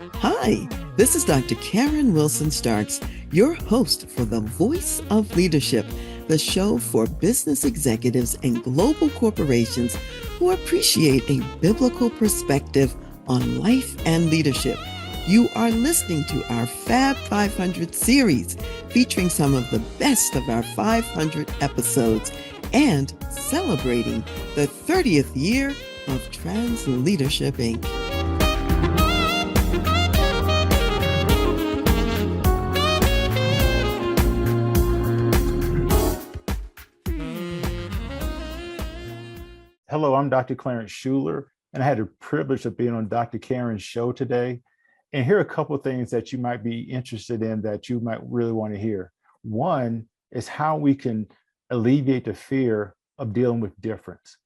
Hi, this is Dr. Karen Wilson Starks, your host for The Voice of Leadership, the show for business executives and global corporations who appreciate a biblical perspective on life and leadership. You are listening to our Fab 500 series featuring some of the best of our 500 episodes and celebrating the 30th year of TRANSLEADERSHIP Inc. Hello, I'm Dr. Clarence Shuler, and I had the privilege of being on Dr. Karen's show today. And here are a couple of things that you might be interested in that you might really want to hear. One is how we can alleviate the fear of dealing with difference.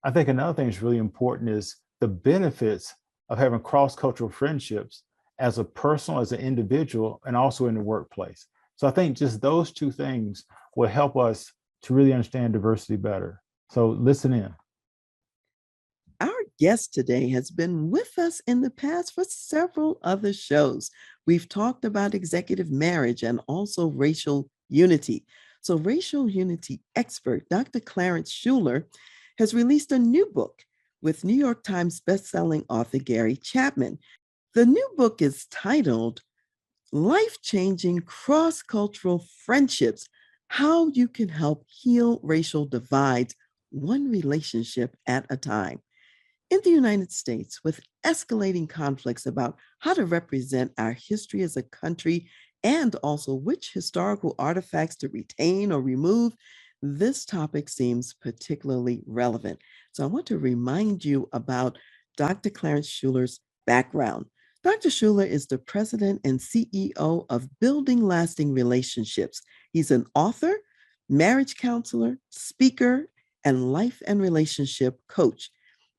I think another thing that's really important is the benefits of having cross-cultural friendships as a personal, as an individual, and also in the workplace. So I think just those two things will help us to really understand diversity better. So listen in. Our guest today has been with us in the past for several other shows. We've talked about executive marriage and also racial unity. So, racial unity expert Dr. Clarence Shuler has released a new book with New York Times bestselling author Gary Chapman. The new book is titled Life Changing Cross Cultural Friendships: How You Can Help Heal Racial Divides, One Relationship at a Time. In the United States, with escalating conflicts about how to represent our history as a country and also which historical artifacts to retain or remove, this topic seems particularly relevant. So I want to remind you about Dr. Clarence Shuler's background. Dr. Shuler is the president and CEO of Building Lasting Relationships. He's an author, marriage counselor, speaker, and life and relationship coach.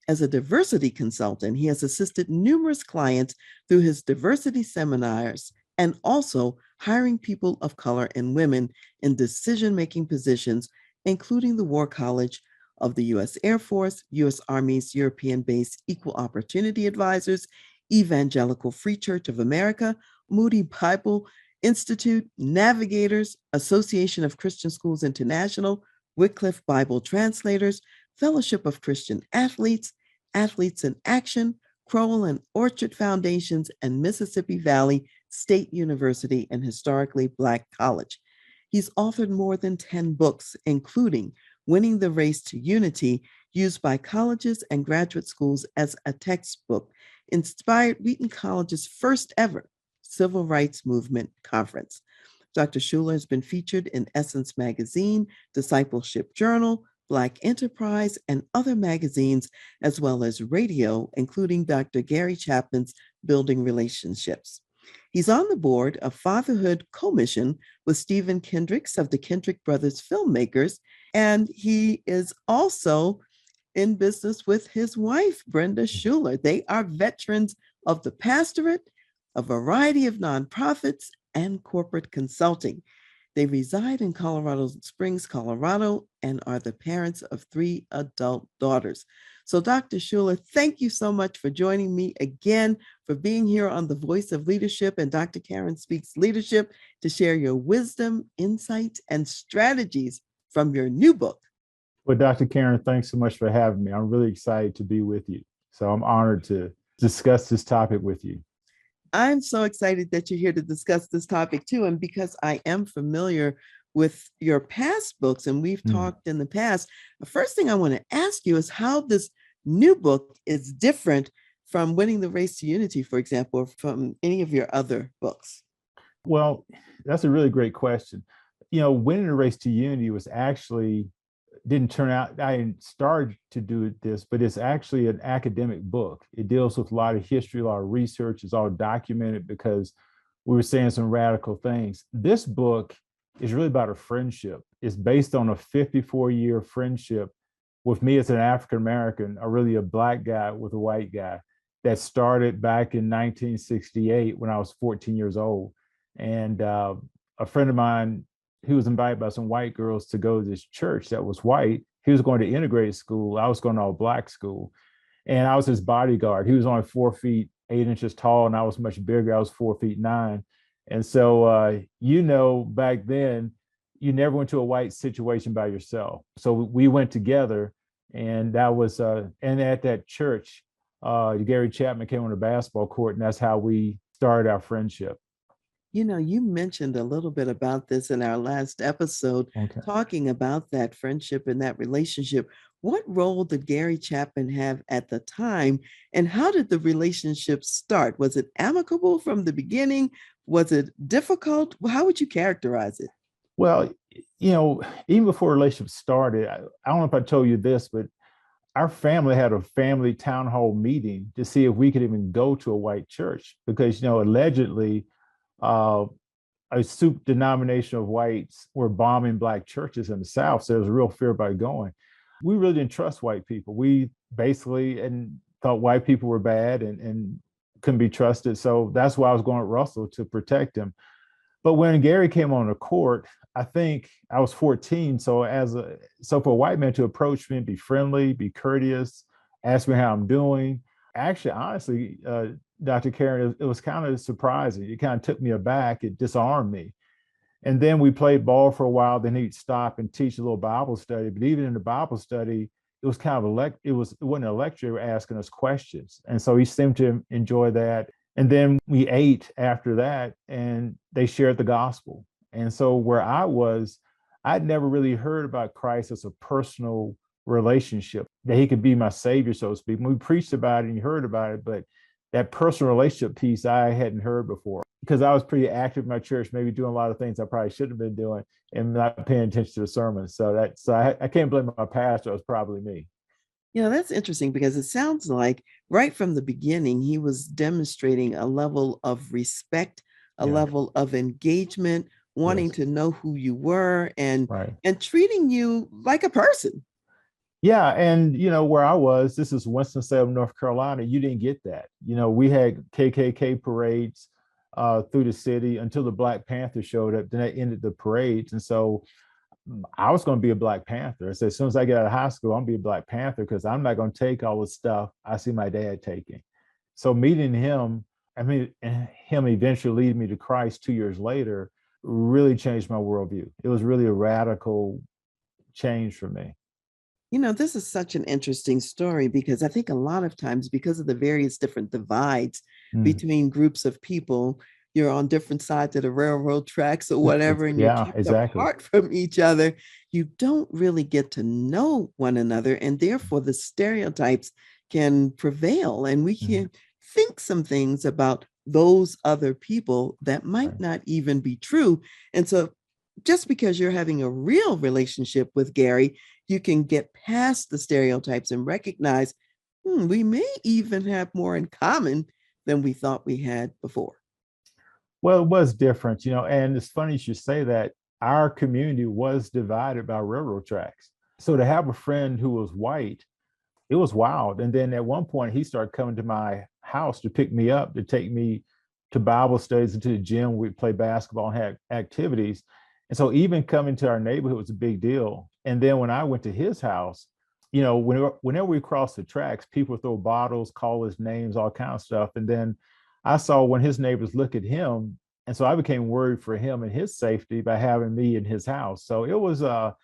As a diversity consultant, he has assisted numerous clients through his diversity seminars and also hiring people of color and women in decision-making positions, including the War College of the U.S. Air Force, U.S. Army's European-based Equal Opportunity Advisors, Evangelical Free Church of America, Moody Bible Institute, Navigators, Association of Christian Schools International, Wycliffe Bible Translators, Fellowship of Christian Athletes, Athletes in Action, Crowell and Orchard Foundations, and Mississippi Valley State University and Historically Black College. He's authored more than 10 books, including Winning the Race to Unity, used by colleges and graduate schools as a textbook, inspired Wheaton College's first ever Civil Rights Movement Conference. Dr. Shuler has been featured in Essence Magazine, Discipleship Journal, Black Enterprise, and other magazines, as well as radio, including Dr. Gary Chapman's Building Relationships. He's on the board of Fatherhood Commission with Stephen Kendricks of the Kendrick Brothers Filmmakers, and he is also in business with his wife, Brenda Shuler. They are veterans of the pastorate, a variety of nonprofits, and corporate consulting. They reside in Colorado Springs, Colorado, and are the parents of 3 adult daughters. So, Dr. Shuler, thank you so much for joining me again, for being here on The Voice of Leadership and Dr. Karen Speaks Leadership to share your wisdom, insights, and strategies from your new book. Well, Dr. Karen, thanks so much for having me. I'm really excited to be with you. So I'm honored to discuss this topic with you. I'm so excited that you're here to discuss this topic too. And because I am familiar with your past books and we've talked in the past, the first thing I want to ask you is how this new book is different from Winning the Race to Unity, for example, or from any of your other books. Well, that's a really great question. You know, Winning the Race to Unity was actually didn't turn out, I didn't start to do this, but it's actually an academic book. It deals with a lot of history, a lot of research. It's all documented because we were saying some radical things. This book is really about a friendship. It's based on a 54-year friendship with me as an African-American, or really a Black guy with a white guy, that started back in 1968 when I was 14 years old. And a friend of mine, he was invited by some white girls to go to this church that was white. He was going to integrated school. I was going to all Black school. And I was his bodyguard. He was only 4 feet 8 inches tall, and I was much bigger. I was 4 feet 9. And so, back then, you never went to a white situation by yourself. So we went together, and that was, and at that church, Gary Chapman came on the basketball court, and that's how we started our friendship. You mentioned a little bit about this in our last episode, Okay. talking about that friendship and that relationship. What role did Gary Chapman have at the time, and how did the relationship start? Was it amicable from the beginning? Was it difficult? How would you characterize it? Well, even before relationship started, I don't know if I told you this, but our family had a family town hall meeting to see if we could even go to a white church because, allegedly, uh, a soup denomination of whites were bombing black churches in the South. So there was a real fear about going. We really didn't trust white people. We basically and thought white people were bad and couldn't be trusted. So that's why I was going with Russell to protect him. But when Gary came on the court, I think I was 14. So for a white man to approach me and be friendly, be courteous, ask me how I'm doing, actually, honestly, Dr. Karen, it was kind of surprising. It kind of took me aback. It disarmed me. And then we played ball for a while. Then he'd stop and teach a little Bible study. But even in the Bible study, it was kind of it wasn't a lecture asking us questions. And so he seemed to enjoy that. And then we ate after that and they shared the gospel. And so where I was, I'd never really heard about Christ as a personal relationship, that he could be my savior, so to speak. When we preached about it and you heard about it, but that personal relationship piece I hadn't heard before because I was pretty active in my church, maybe doing a lot of things I probably shouldn't have been doing and not paying attention to the sermon. So I can't blame my pastor. It was probably me. That's interesting because it sounds like right from the beginning, he was demonstrating a level of respect, a Yeah. level of engagement, wanting Yes. to know who you were Right. and treating you like a person. Yeah, and where I was, this is Winston-Salem, North Carolina. You didn't get that. We had KKK parades through the city until the Black Panther showed up. Then they ended the parades, and so I was going to be a Black Panther. I said, as soon as I get out of high school, I'm gonna be a Black Panther because I'm not going to take all the stuff I see my dad taking. So meeting him, I mean, and him eventually leading me to Christ 2 years later, really changed my worldview. It was really a radical change for me. This is such an interesting story because I think a lot of times, because of the various different divides Mm. between groups of people, you're on different sides of the railroad tracks or whatever, and you're Yeah, kept exactly. apart from each other. You don't really get to know one another, and therefore the stereotypes can prevail, and we Mhm. can think some things about those other people that might Right. not even be true. And so, just because you're having a real relationship with Gary, you can get past the stereotypes and recognize we may even have more in common than we thought we had before. Well, it was different, and it's funny you should say that. Our community was divided by railroad tracks. So to have a friend who was white, it was wild. And then at one point, he started coming to my house to pick me up, to take me to Bible studies and to the gym. We'd play basketball and had activities. And so even coming to our neighborhood was a big deal. And then when I went to his house, whenever we crossed the tracks, people would throw bottles, call his names, all kinds of stuff. And then I saw when his neighbors look at him, and so I became worried for him and his safety by having me in his house. So it was a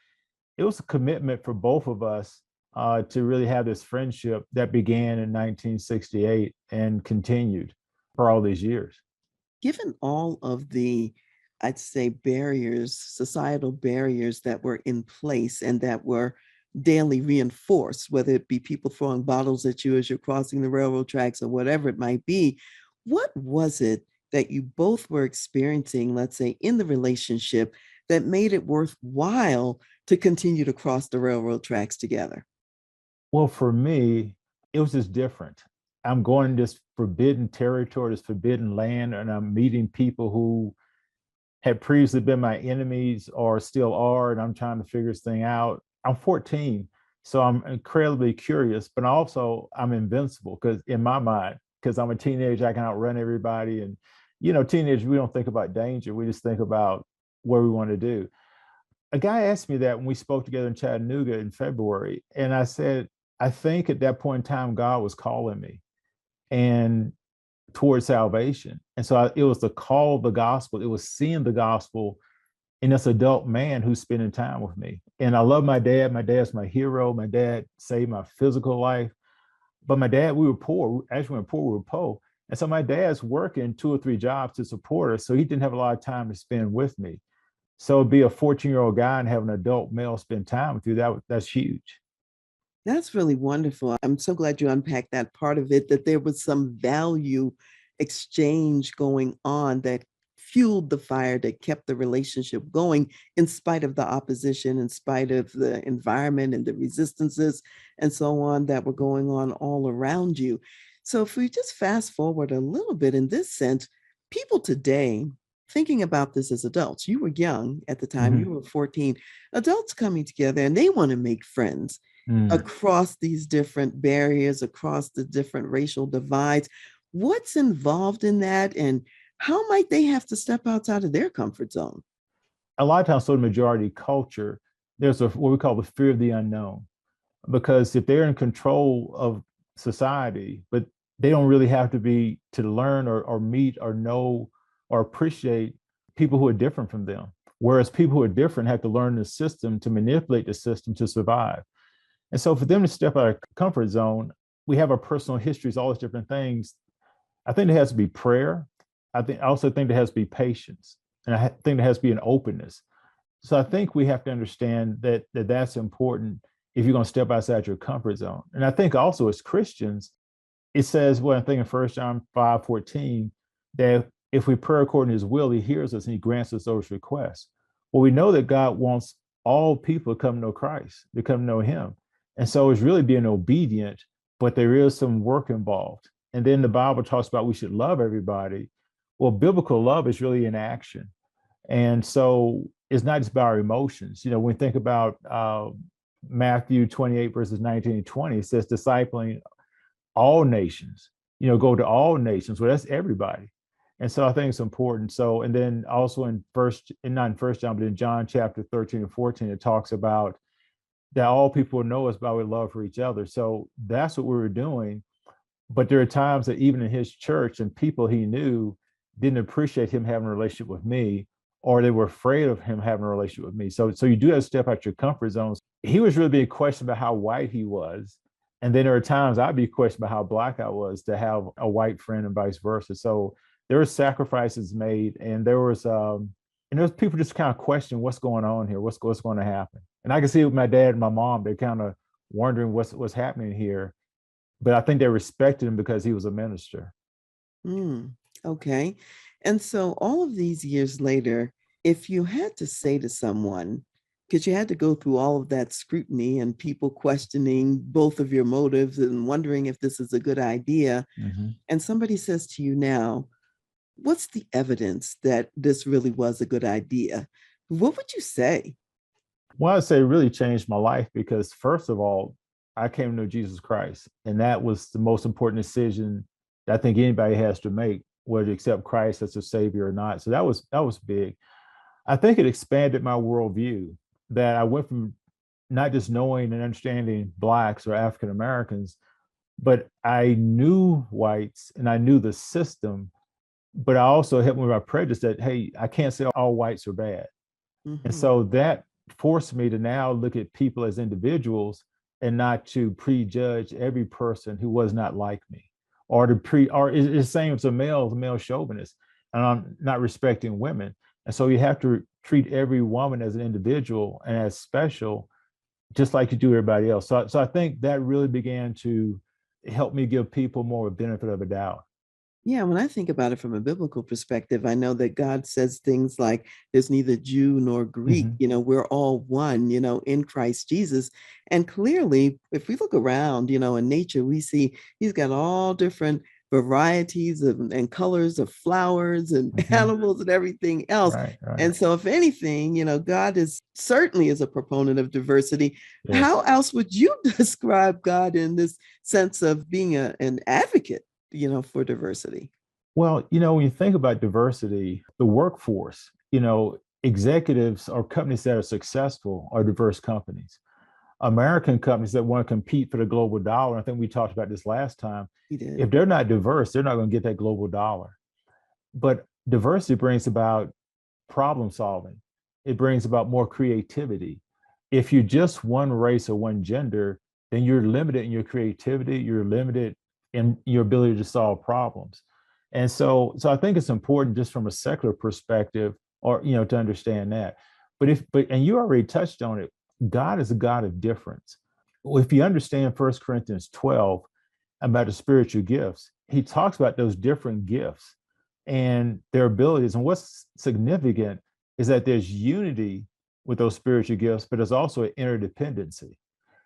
commitment for both of us to really have this friendship that began in 1968 and continued for all these years. Given all of the, I'd say, barriers, societal barriers that were in place and that were daily reinforced, whether it be people throwing bottles at you as you're crossing the railroad tracks or whatever it might be, what was it that you both were experiencing, let's say, in the relationship that made it worthwhile to continue to cross the railroad tracks together? Well, for me, it was just different. I'm going to this forbidden territory, this forbidden land, and I'm meeting people who had previously been my enemies or still are, and I'm trying to figure this thing out. I'm 14, so I'm incredibly curious, but also I'm invincible because in my mind, because I'm a teenager, I can outrun everybody. And teenagers, we don't think about danger; we just think about what we want to do. A guy asked me that when we spoke together in Chattanooga in February, and I said, I think at that point in time, God was calling me, and towards salvation. And so it was the call of the gospel. It was seeing the gospel in this adult man who's spending time with me. And I love my dad. My dad's my hero. My dad saved my physical life. But my dad, we were poor. Actually, we were poor, we were poor. And so my dad's working 2 or 3 jobs to support us. So he didn't have a lot of time to spend with me. So be a 14-year-old guy and have an adult male spend time with you, that's huge. That's really wonderful. I'm so glad you unpacked that part of it, that there was some value exchange going on that fueled the fire, that kept the relationship going in spite of the opposition, in spite of the environment and the resistances and so on that were going on all around you. So if we just fast forward a little bit in this sense, people today thinking about this as adults, you were young at the time, you Mhm. were 14, adults coming together and they want to make friends Mm. across these different barriers, across the different racial divides. What's involved in that, and how might they have to step outside of their comfort zone? A lot of times, so the majority culture, there's what we call the fear of the unknown. Because if they're in control of society, but they don't really have to be to learn or meet or know or appreciate people who are different from them. Whereas people who are different have to learn the system to manipulate the system to survive. And so for them to step out of comfort zone, we have our personal histories, all these different things. I think there has to be prayer. I also think there has to be patience. And I think there has to be an openness. So I think we have to understand that that's important if you're going to step outside your comfort zone. And I think also as Christians, it says, well, I think in 1 John 5:14, that if we pray according to his will, he hears us and he grants us those requests. Well, we know that God wants all people to come to know Christ, to come to know him. And so it's really being obedient, but there is some work involved. And then the Bible talks about we should love everybody. Well, biblical love is really in action. And so it's not just about our emotions. When we think about Matthew 28, verses 19 and 20, it says, discipling all nations, go to all nations. Well, that's everybody. And so I think it's important. So, and then also not in First John, but in John chapter 13 and 14, it talks about that all people will know us by our love for each other. So that's what we were doing. But there are times that even in his church and people he knew didn't appreciate him having a relationship with me, or they were afraid of him having a relationship with me. So you do have to step out your comfort zones. He was really being questioned about how white he was. And then there are times I'd be questioned about how black I was to have a white friend and vice versa. So there were sacrifices made, and there was people just kind of question what's going on here, what's going to happen. And I can see with my dad and my mom, they're kind of wondering what's happening here. But I think they respected him because he was a minister. Mm, okay. And so all of these years later, if you had to say to someone, because you had to go through all of that scrutiny and people questioning both of your motives and wondering if this is a good idea, Mm-hmm. and somebody says to you now, what's the evidence that this really was a good idea? What would you say? Well, I'd say it really changed my life because, first of all, I came to know Jesus Christ. And that was the most important decision that I think anybody has to make, whether to accept Christ as a savior or not. So that was big. I think it expanded my worldview, that I went from not just knowing and understanding Blacks or African Americans, but I knew whites and I knew the system, but I also helped me with my prejudice that, hey, I can't say all whites are bad. And Mhm. so that forced me to now look at people as individuals and not to prejudge every person who was not like me, or or it's the same as a male chauvinist, and I'm not respecting women. And so you have to treat every woman as an individual and as special, just like you do everybody else. So I think that really began to help me give people more of a benefit of a doubt. Yeah, when I think about it from a biblical perspective, I know that God says things like there's neither Jew nor Greek, Mm-hmm. we're all one, in Christ Jesus. And clearly, if we look around, in nature, we see he's got all different varieties and colors of flowers and Mm-hmm. animals and everything else. Right, right. And so if anything, God is certainly is a proponent of diversity. How Yes. else would you describe God in this sense of being an advocate? For diversity. Well, when you think about diversity, the workforce, executives or companies that are successful are diverse companies. American companies that want to compete for the global dollar, I think we talked about this last time, We did. if they're not diverse, they're not going to get that global dollar. But diversity brings about problem solving. It brings about more creativity. If you're just one race or one gender, then you're limited in your creativity, you're limited in your ability to solve problems. And so I think it's important just from a secular perspective, or to understand that. And you already touched on it, God is a God of difference. Well, if you understand 1 Corinthians 12 about the spiritual gifts, he talks about those different gifts and their abilities. And what's significant is that there's unity with those spiritual gifts, but there's also an interdependency.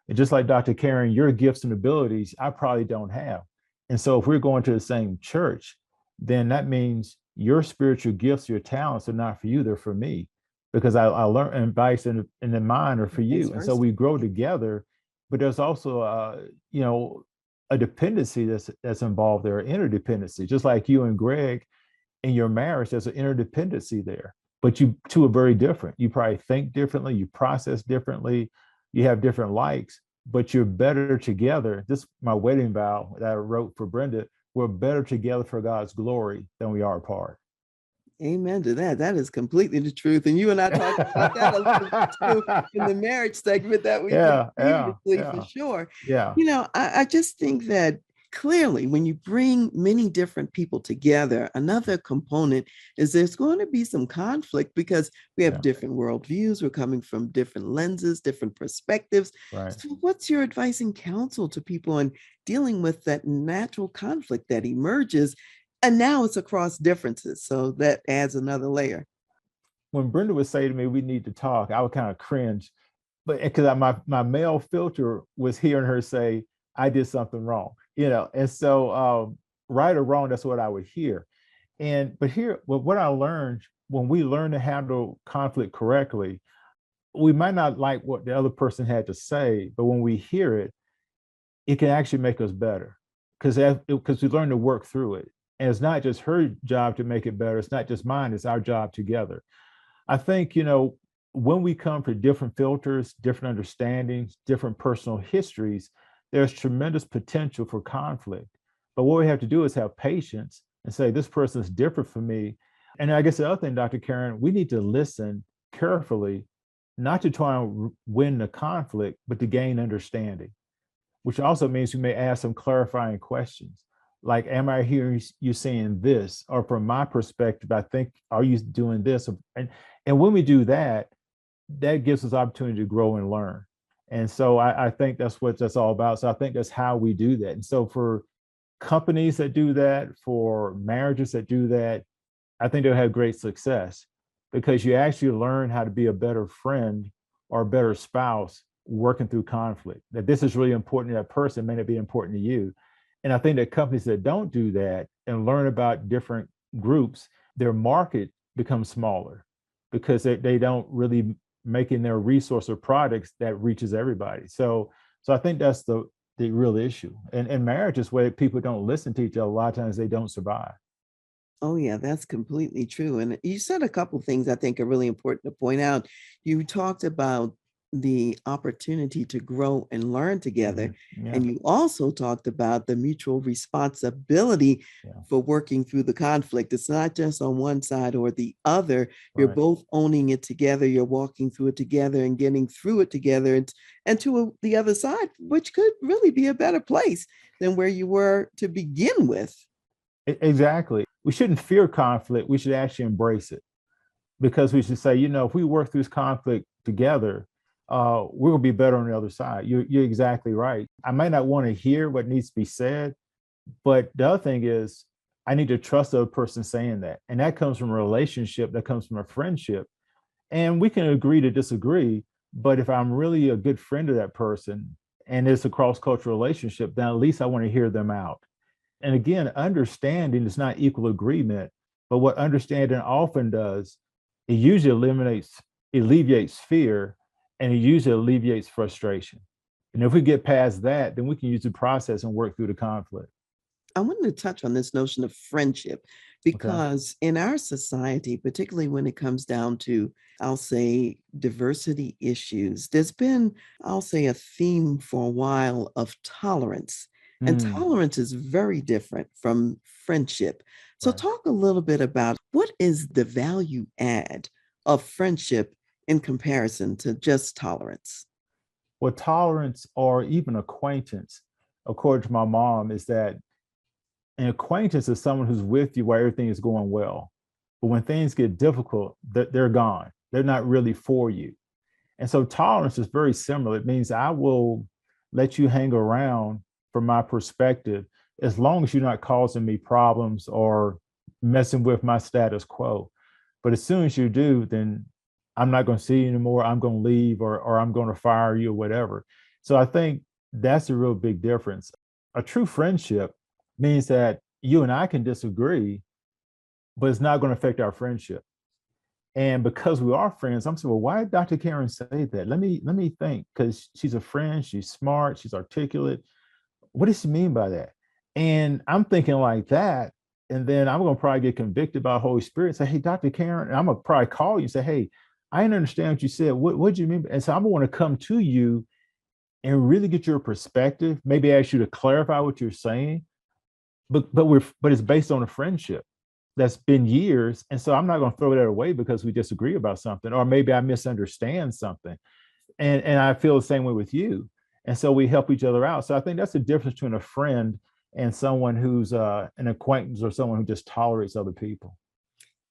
And just like Dr. Karen, your gifts and abilities, I probably don't have. And so if we're going to the same church, then that means your spiritual gifts, your talents are not for you, they're for me. Because I learn advice and the mind are for you. And so we grow together, but there's also a dependency that's involved there, interdependency. Just like you and Greg in your marriage, there's an interdependency there. But you two are very different. You probably think differently, you process differently, you have different likes, but you're better together. This is my wedding vow that I wrote for Brenda. We're better together for God's glory than we are apart. Amen to that. That is completely the truth. And you and I talked about that a little bit too in the marriage segment that we did previously, for sure. Yeah. I just think that clearly when you bring many different people together, another component is there's going to be some conflict because we have different worldviews. We're coming from different lenses, different perspectives. Right. So what's your advice and counsel to people in dealing with that natural conflict that emerges? And now it's across differences. So that adds another layer. When Brenda would say to me, we need to talk, I would kind of cringe. But because my male filter was hearing her say, I did something wrong, And so right or wrong, that's what I would hear. But what I learned, when we learn to handle conflict correctly, we might not like what the other person had to say, but when we hear it, it can actually make us better because we learn to work through it. And it's not just her job to make it better. It's not just mine. It's our job together. I think, when we come to different filters, different understandings, different personal histories, there's tremendous potential for conflict. But what we have to do is have patience and say, this person is different from me. And I guess the other thing, Dr. Karen, we need to listen carefully, not to try and win the conflict, but to gain understanding, which also means we may ask some clarifying questions. Like, am I hearing you saying this? Or from my perspective, I think, are you doing this? And when we do that, that gives us opportunity to grow and learn. And so I think that's what that's all about. So I think that's how we do that. And so for companies that do that, for marriages that do that, I think they'll have great success because you actually learn how to be a better friend or a better spouse working through conflict. That this is really important to that person, may not be important to you. And I think that companies that don't do that and learn about different groups, their market becomes smaller because they don't really make in their resource or products that reaches everybody. So I think that's the real issue. And marriage is where people don't listen to each other. A lot of times they don't survive. Oh, yeah, that's completely true. And you said a couple things I think are really important to point out. You talked about the opportunity to grow and learn together. Yeah. And you also talked about the mutual responsibility for working through the conflict. It's not just on one side or the other. You're both owning it together. You're walking through it together and getting through it together and to the other side, which could really be a better place than where you were to begin with. Exactly. We shouldn't fear conflict. We should actually embrace it because we should say, if we work through this conflict together, we're going to be better on the other side. You're exactly right. I might not want to hear what needs to be said, but the other thing is I need to trust the other person saying that. And that comes from a relationship, that comes from a friendship. And we can agree to disagree, but if I'm really a good friend of that person and it's a cross-cultural relationship, then at least I want to hear them out. And again, understanding is not equal agreement, but what understanding often does, it usually alleviates fear, and it usually alleviates frustration. And if we get past that, then we can use the process and work through the conflict. I wanted to touch on this notion of friendship Okay. because in our society, particularly when it comes down to, I'll say, diversity issues, there's been, I'll say, a theme for a while of tolerance. And Mm, tolerance is very different from friendship. So, right. talk a little bit about what is the value add of friendship in comparison to just tolerance. Well, tolerance or even acquaintance, according to my mom, is that an acquaintance is someone who's with you while everything is going well. But when things get difficult, they're gone. They're not really for you. And so tolerance is very similar. It means I will let you hang around from my perspective as long as you're not causing me problems or messing with my status quo. But as soon as you do, then I'm not going to see you anymore. I'm going to leave or I'm going to fire you or whatever. So I think that's a real big difference. A true friendship means that you and I can disagree, but it's not going to affect our friendship. And because we are friends, I'm saying, well, why did Dr. Karen say that? Let me think, because she's a friend, she's smart, she's articulate. What does she mean by that? And I'm thinking like that. And then I'm gonna probably get convicted by the Holy Spirit and say, hey, Dr. Karen, and I'm gonna probably call you and say, hey, I didn't understand what you said. What do you mean? And so I'm gonna want to come to you and really get your perspective, maybe ask you to clarify what you're saying. But it's based on a friendship that's been years. And so I'm not going to throw that away because we disagree about something, or maybe I misunderstand something. And I feel the same way with you. And so we help each other out. So I think that's the difference between a friend and someone who's an acquaintance or someone who just tolerates other people.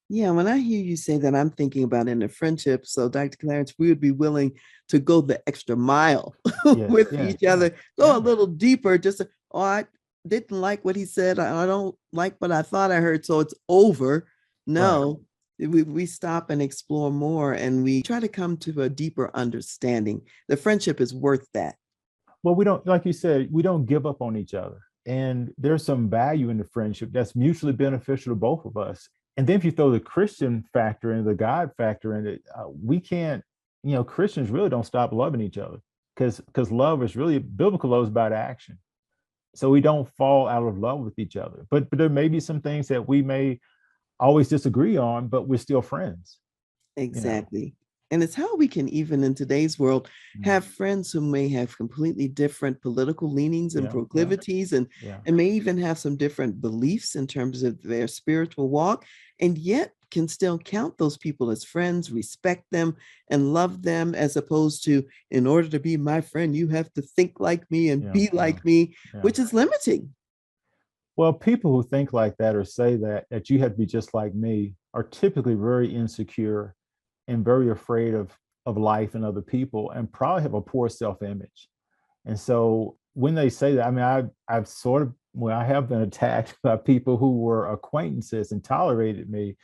Yeah, when I hear you say that, I'm thinking about in a friendship. So, Dr. Clarence, we would be willing to go the extra mile Yes. with Yeah. each Yeah. other, go a Yeah. little deeper. Just, oh, I didn't like what he said. I don't like what I thought I heard. So it's over. Right. No, we stop and explore more and we try to come to a deeper understanding. The friendship is worth that. Well, we don't, like you said, we don't give up on each other. And there's some value in the friendship that's mutually beneficial to both of us. And then if you throw the Christian factor in, the God factor in it, we can't, Christians really don't stop loving each other because love is really, biblical love is about action. So we don't fall out of love with each other. But there may be some things that we may always disagree on, but we're still friends, you know. Exactly. And it's how we can, even in today's world, Mm. have friends who may have completely different political leanings and Yeah, yeah, proclivities yeah, and may even have some different beliefs in terms of their spiritual walk, and yet can still count those people as friends, respect them, and love them, as opposed to, in order to be my friend, you have to think like me and yeah, be yeah, like me, yeah. which is limiting. Well, people who think like that or say that you have to be just like me are typically very insecure and very afraid of life and other people and probably have a poor self-image. And so when they say that, I mean, I've sort of, well, I have been attacked by people who were acquaintances and tolerated me.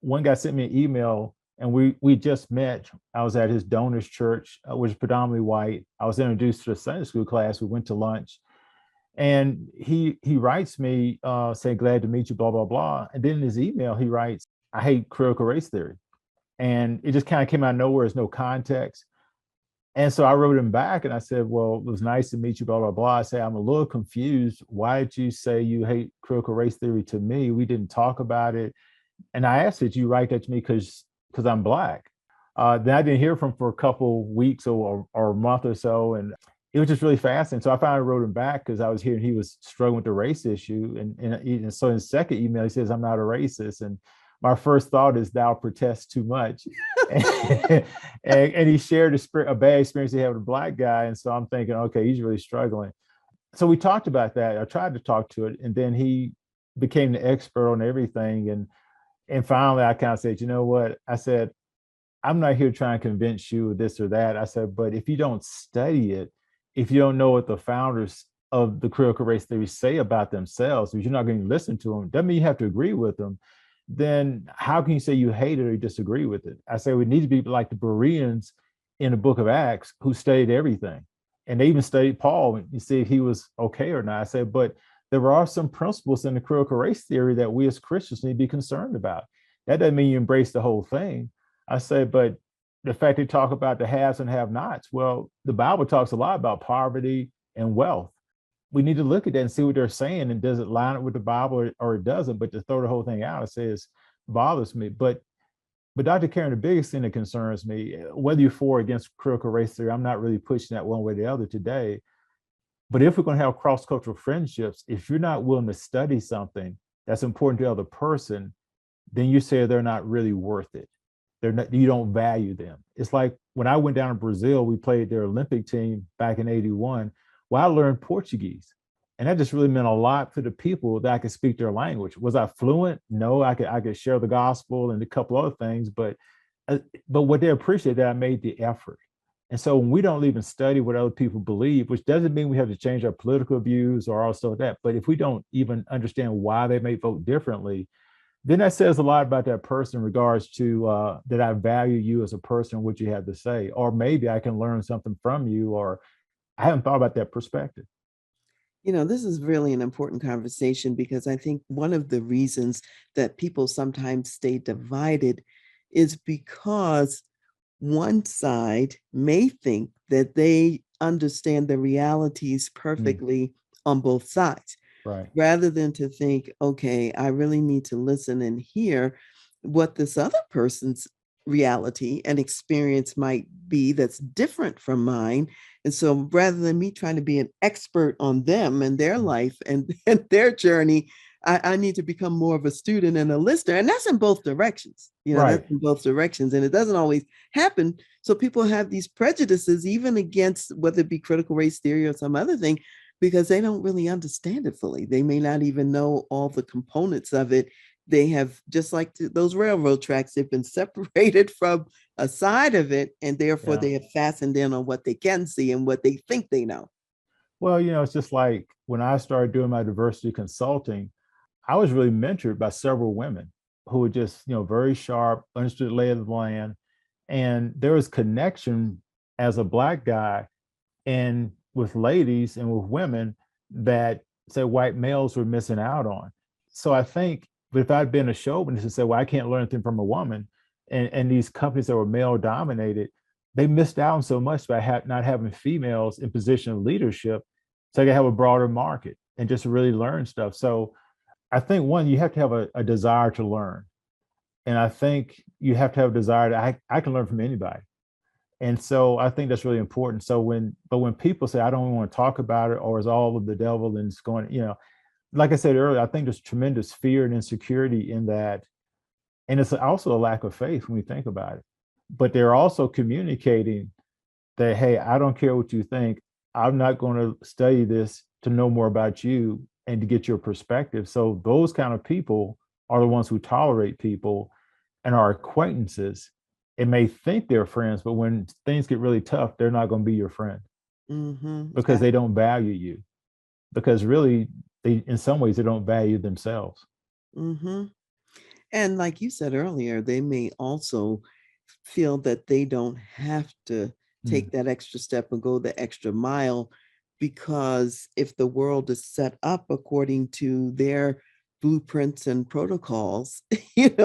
One guy sent me an email and we just met. I was at his donor's church, which is predominantly white. I was introduced to a Sunday school class. We went to lunch, and he writes me saying, "Glad to meet you," blah blah blah. And then in his email, he writes, "I hate critical race theory," and it just kind of came out of nowhere. There's no context. And so I wrote him back and I said, well, it was nice to meet you, blah, blah, blah. I say, I'm a little confused. Why did you say you hate critical race theory to me? We didn't talk about it. And I asked that you write that to me because I'm black. Then I didn't hear from him for a couple weeks or a month or so. And it was just really fascinating. So I finally wrote him back because I was hearing he was struggling with the race issue. And so in his second email, he says, I'm not a racist. And my first thought is, thou protest too much. And he shared a bad experience he had with a black guy. And so I'm thinking, okay, he's really struggling. So we talked about that. I tried to talk to it. And then he became the expert on everything. And finally, I kind of said, you know what? I said, I'm not here trying to convince you of this or that. I said, but if you don't study it, if you don't know what the founders of the critical race theory say about themselves, if you're not going to listen to them, doesn't mean you have to agree with them. Then how can you say you hate it or you disagree with it? I say we need to be like the Bereans in the book of Acts who studied everything. And they even studied Paul and see if he was okay or not. I said, but there are some principles in the critical race theory that we as Christians need to be concerned about. That doesn't mean you embrace the whole thing. I say, but the fact they talk about the haves and have nots, well, the Bible talks a lot about poverty and wealth. we need to look at that and see what they're saying, and does it line up with the Bible, or it doesn't. But to throw the whole thing out, it says bothers me. But Dr. Karen, the biggest thing that concerns me, whether you're for or against critical race theory, I'm not really pushing that one way or the other today. But if we're going to have cross-cultural friendships, if you're not willing to study something that's important to the other person, then you say they're not really worth it. They're not, you don't value them. It's like when I went down to Brazil, we played their Olympic team back in '81. Well, I learned Portuguese. And that just really meant a lot to the people that I could speak their language. Was I fluent? No, I could share the gospel and a couple other things, but what they appreciate that I made the effort. And so when we don't even study what other people believe, which doesn't mean we have to change our political views or also that, but if we don't even understand why they may vote differently, then that says a lot about that person in regards to that I value you as a person, what you have to say, or maybe I can learn something from you, or I haven't thought about that perspective. This is really an important conversation because I think one of the reasons that people sometimes stay divided is because one side may think that they understand the realities Mm, perfectly on both sides, right. rather than to think, okay, I really need to listen and hear what this other person's reality and experience might be that's different from mine. And so rather than me trying to be an expert on them and their Mm, life and their journey, I need to become more of a student and a listener. And that's in both directions. right. That's in both directions. And it doesn't always happen. So people have these prejudices, even against whether it be critical race theory or some other thing, because they don't really understand it fully. They may not even know all the components of it. They have, just like those railroad tracks, they've been separated from a side of it, and therefore Yeah. they have fastened in on what they can see and what they think they know. Well, it's just like when I started doing my diversity consulting, I was really mentored by several women who were just, very sharp, understood the lay of the land. And there was connection as a Black guy and with ladies and with women that say white males were missing out on. So I think if I'd been a chauvinist and said, well, I can't learn anything from a woman, and these companies that were male dominated, they missed out on so much by not having females in position of leadership, so they could have a broader market and just really learn stuff. So I think one, you have to have a desire to learn. And I think you have to have a desire to, I can learn from anybody. And so I think that's really important. So when people say, I don't want to talk about it, or it's all of the devil and it's going, like I said earlier, I think there's tremendous fear and insecurity in that. And it's also a lack of faith when we think about it. But they're also communicating that, hey, I don't care what you think. I'm not going to study this to know more about you and to get your perspective. So those kind of people are the ones who tolerate people and are acquaintances and may think they're friends, but when things get really tough, they're not going to be your friend Mm-hmm. because they don't value you. Because really, they in some ways they don't value themselves. Mm-hmm. And like you said earlier, they may also feel that they don't have to Mm, take that extra step and go the extra mile, because if the world is set up according to their blueprints and protocols,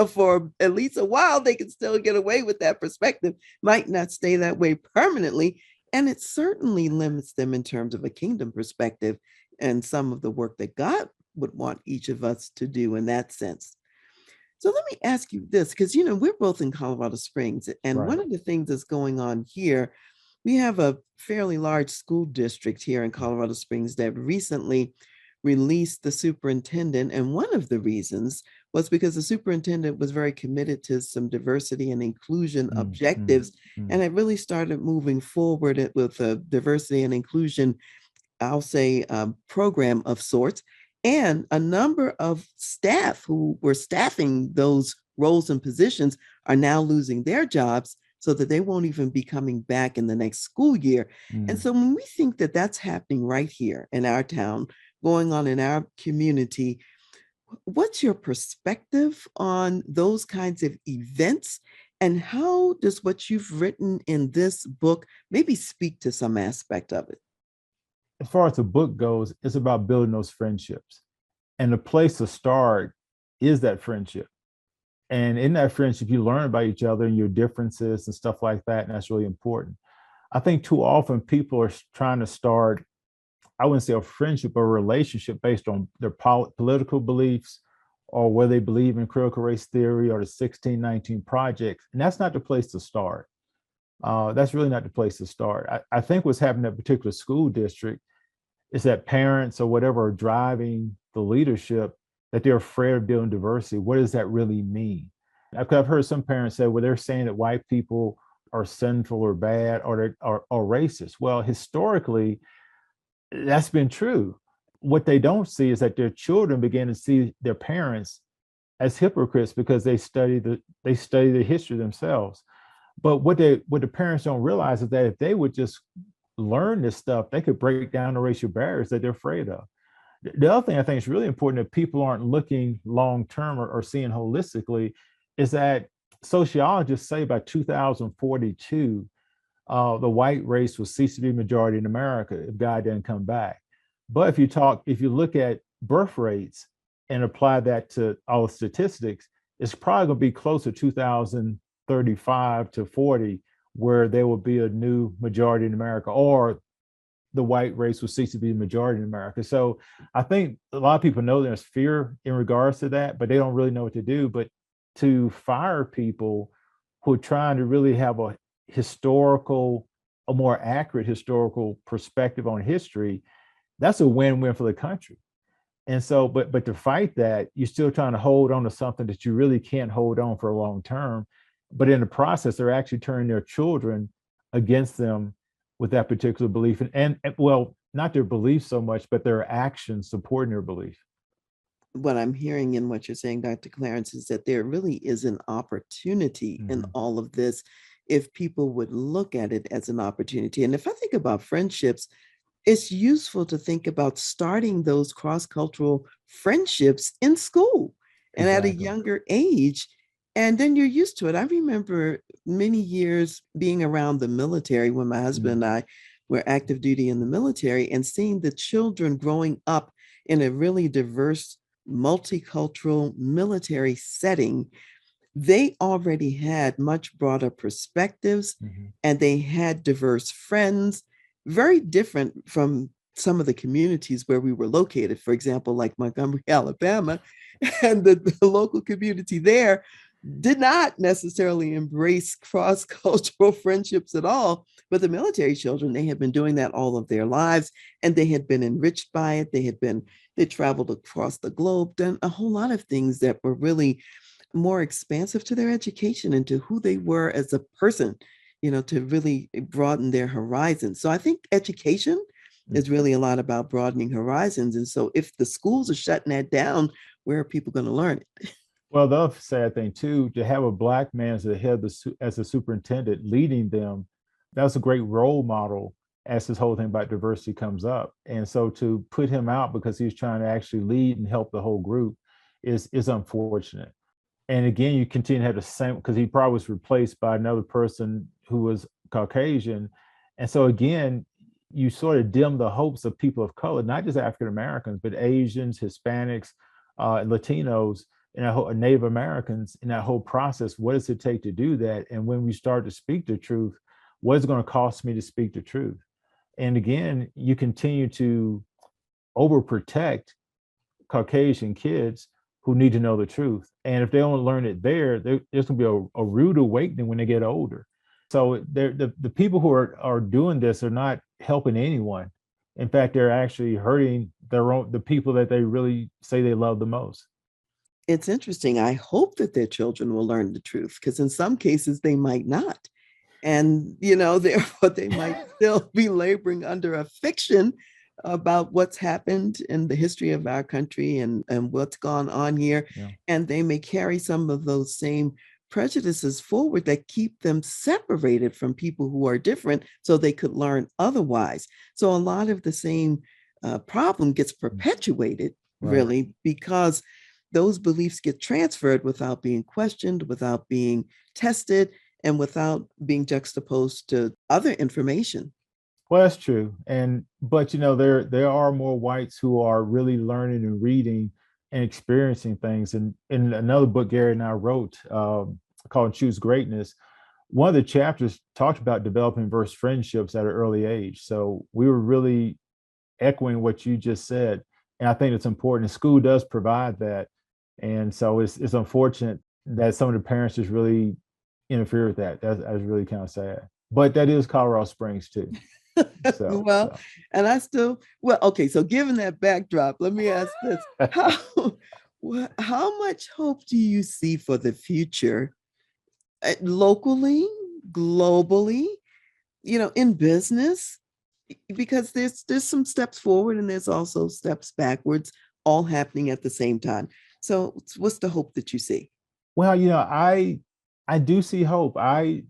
for at least a while, they can still get away with that perspective. Might not stay that way permanently. And it certainly limits them in terms of a kingdom perspective and some of the work that God would want each of us to do in that sense. So let me ask you this, because we're both in Colorado Springs, and right. one of the things that's going on here, we have a fairly large school district here in Colorado Springs that recently released the superintendent, and one of the reasons was because the superintendent was very committed to some diversity and inclusion Mm, mm, objectives, mm, and it really started moving forward with a diversity and inclusion, I'll say, program of sorts. And a number of staff who were staffing those roles and positions are now losing their jobs so that they won't even be coming back in the next school year. And mm. so when we think that that's happening right here in our town, going on in our community, what's your perspective on those kinds of events? And how does what you've written in this book maybe speak to some aspect of it? As far as the book goes, it's about building those friendships. And the place to start is that friendship. And in that friendship, you learn about each other and your differences and stuff like that. And that's really important. I think too often people are trying to start I wouldn't say a friendship, but a relationship based on their political beliefs or whether they believe in critical race theory or the 1619 Project. And that's not the place to start. That's really not the place to start. I think what's happening in that particular school district is that parents or whatever are driving the leadership, that they're afraid of building diversity. What does that really mean? I've heard some parents say, well, they're saying that white people are sinful or bad or racist. Well, historically, that's been true. What they don't see is that their children begin to see their parents as hypocrites because they study the history themselves. But what the parents don't realize is that if they would just learn this stuff, they could break down the racial barriers that they're afraid of. The other thing I think is really important that people aren't looking long term or seeing holistically is that sociologists say by 2042, the white race will cease to be majority in America if God doesn't come back. But if you look at birth rates and apply that to all the statistics, it's probably going to be closer to 2035 to 40, where there will be a new majority in America, or the white race will cease to be the majority in America. So I think a lot of people know there's fear in regards to that, but they don't really know what to do. But to fire people who are trying to really have a more accurate historical perspective on history, that's a win-win for the country. And so, but to fight that, you're still trying to hold on to something that you really can't hold on for a long term. But in the process, they're actually turning their children against them with that particular belief. And well, not their belief so much, but their actions supporting their belief. What I'm hearing in what you're saying, Dr. Clarence, is that there really is an opportunity in Mhm. all of this if people would look at it as an opportunity. And if I think about friendships, it's useful to think about starting those cross-cultural friendships in school and at a Exactly. younger age. And then you're used to it. I remember many years being around the military when my husband and Mhm. I were active duty in the military and seeing the children growing up in a really diverse, multicultural military setting. They already had much broader perspectives Mhm. and they had diverse friends, very different from some of the communities where we were located. For example, like Montgomery, Alabama, and the local community there did not necessarily embrace cross-cultural friendships at all. But the military children, they had been doing that all of their lives and they had been enriched by it. They traveled across the globe, done a whole lot of things that were really more expansive to their education and to who they were as a person, to really broaden their horizons. So I think education is Mhm. really a lot about broadening horizons. And so if the schools are shutting that down, where are people going to learn it? Well, the other sad thing too, to have a black man as the head, as a superintendent leading them, that's a great role model as this whole thing about diversity comes up. And so to put him out because he's trying to actually lead and help the whole group is unfortunate. And again, you continue to have the same because he probably was replaced by another person who was Caucasian. And so again, you sort of dim the hopes of people of color, not just African Americans, but Asians, Hispanics, Latinos, and Native Americans in that whole process. What does it take to do that? And when we start to speak the truth, what is it going to cost me to speak the truth? And again, you continue to overprotect Caucasian kids who need to know the truth. And if they don't learn it there's going to be a rude awakening when they get older. So the people who are doing this are not helping anyone. In fact, they're actually hurting the people that they really say they love the most. It's interesting. I hope that their children will learn the truth because in some cases they might not. And, therefore they might still be laboring under a fiction about what's happened in the history of our country and what's gone on here. Yeah. And they may carry some of those same prejudices forward that keep them separated from people who are different so they could learn otherwise. So a lot of the same problem gets perpetuated, Right. really, because those beliefs get transferred without being questioned, without being tested, and without being juxtaposed to other information. Well, that's true. But there are more whites who are really learning and reading and experiencing things. And in another book Gary and I wrote called Choose Greatness, one of the chapters talked about developing verse friendships at an early age. So we were really echoing what you just said. And I think it's important. School does provide that. And so it's unfortunate that some of the parents just really interfere with that. That's really kind of sad. But that is Colorado Springs too. So, Well, so. and I still, well, okay, so given that backdrop, let me ask this. How how much hope do you see for the future, locally, globally, in business? Because there's some steps forward and there's also steps backwards, all happening at the same time. So what's the hope that you see? Well, I do see hope. I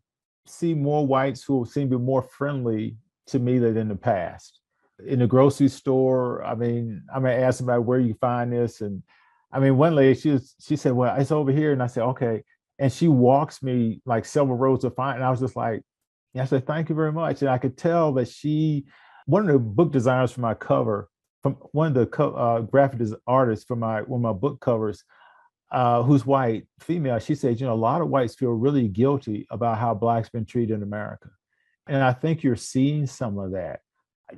see more whites who seem to be more friendly to me than in the past. In the grocery store, I may ask somebody where you find this, and I mean, one lady she said, "Well, it's over here," and I said, "Okay," and she walks me like several rows to find, and I was just like, yeah, I said, "Thank you very much," and I could tell that one of the book designers for my cover, from one of the graphic artists for my one of my book covers who's white, female, she said, a lot of whites feel really guilty about how blacks been treated in America. And I think you're seeing some of that.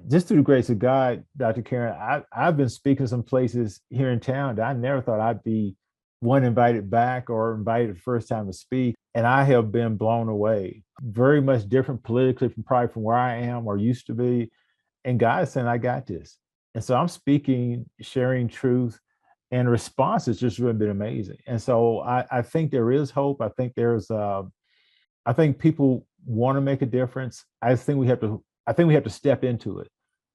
Just through the grace of God, Dr. Karen, I've been speaking some places here in town that I never thought I'd be one invited back or invited the first time to speak. And I have been blown away. Very much different politically from probably from where I am or used to be. And God is saying, I got this. And so I'm speaking, sharing truth, and response has just really been amazing. And so I think there is hope. I think people want to make a difference. I think we have to step into it.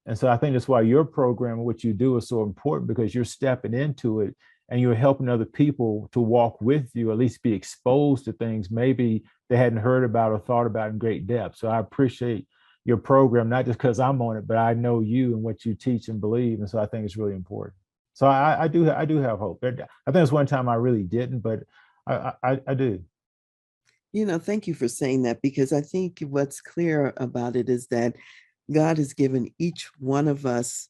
And so I think that's why your program and what you do is so important, because you're stepping into it and you're helping other people to walk with you, at least be exposed to things maybe they hadn't heard about or thought about in great depth. So I appreciate your program, not just because I'm on it, but I know you and what you teach and believe. And so I think it's really important. So I do have hope. I think it's one time I really didn't, but I do. Thank you for saying that, because I think what's clear about it is that God has given each one of us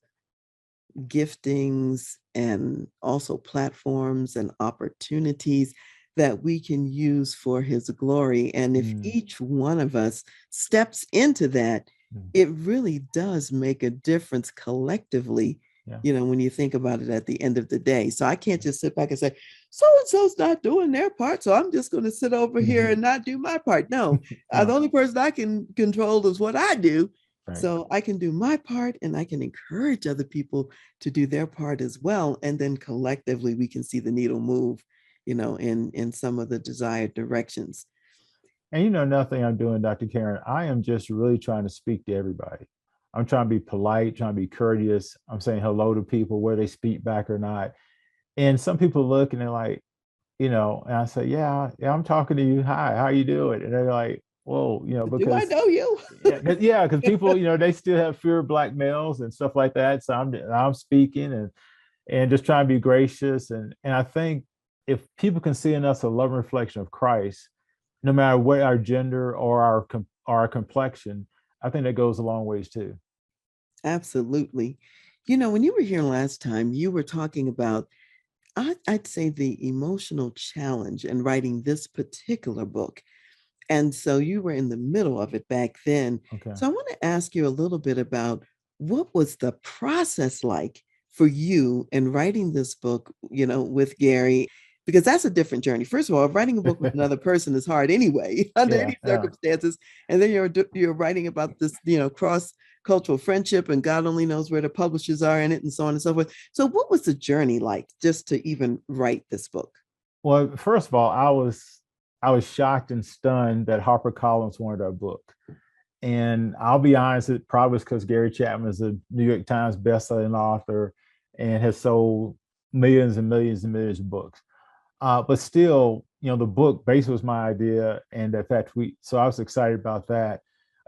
giftings and also platforms and opportunities that we can use for his glory. And if Mm, each one of us steps into that, mm, it really does make a difference collectively, yeah. when you think about it at the end of the day. So I can't just sit back and say, so and so's not doing their part, so I'm just going to sit over here Mhm. and not do my part. No, the No, only person I can control is what I do. right. So I can do my part and I can encourage other people to do their part as well. And then collectively we can see the needle move, in some of the desired directions. And another thing I'm doing, Dr. Karen, I am just really trying to speak to everybody. I'm trying to be polite, trying to be courteous. I'm saying hello to people, whether they speak back or not. And some people look and they're like, and I say, yeah, I'm talking to you. Hi, how you doing? And they're like, whoa, Do I because know you? because people, they still have fear of black males and stuff like that. So I'm speaking and just trying to be gracious. And I think if people can see in us a loving reflection of Christ, no matter what our gender or our complexion, I think that goes a long ways too. Absolutely. When you were here last time, you were talking about, I'd say, the emotional challenge in writing this particular book. And so you were in the middle of it back then. Okay. So I want to ask you a little bit about what was the process like for you in writing this book, with Gary, because that's a different journey. First of all, writing a book with another person is hard anyway, under Yeah, any yeah. circumstances. And then you're writing about this, cross cultural friendship, and God only knows where the publishers are in it, and so on and so forth. So what was the journey like just to even write this book? Well, first of all, I was shocked and stunned that HarperCollins wanted our book. And I'll be honest, it probably was because Gary Chapman is a New York Times bestselling author and has sold millions and millions and millions of books. But still, the book basically was my idea, and in fact, so I was excited about that.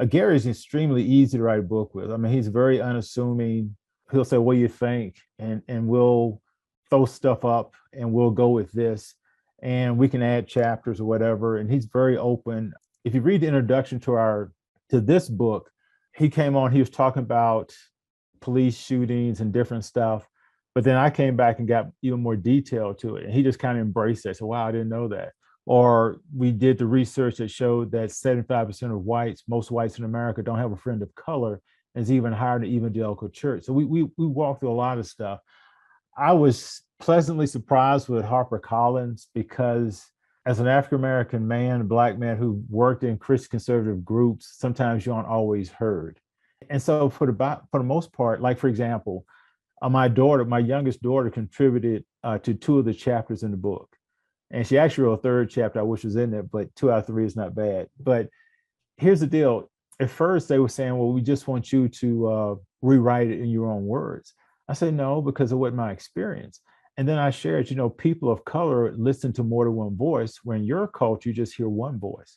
Gary is extremely easy to write a book with. I mean, he's very unassuming. He'll say, "What do you think?" and we'll throw stuff up, and we'll go with this, and we can add chapters or whatever. And he's very open. If you read the introduction to this book, he came on. He was talking about police shootings and different stuff. But then I came back and got even more detail to it. And he just kind of embraced it. So, wow, I didn't know that. Or we did the research that showed that 75% of whites, most whites in America, don't have a friend of color. and it's even higher in the evangelical church. So we walked through a lot of stuff. I was pleasantly surprised with HarperCollins because as an African American man, a Black man who worked in Christian conservative groups, sometimes you aren't always heard. And so for the most part, like for example, my youngest daughter, contributed to two of the chapters in the book. And she actually wrote a third chapter I wish was in there, but 2 out of 3 is not bad. But here's the deal. At first, they were saying, well, we just want you to rewrite it in your own words. I said, no, because of what my experience. And then I shared, people of color listen to more than one voice, where in your culture, you just hear one voice.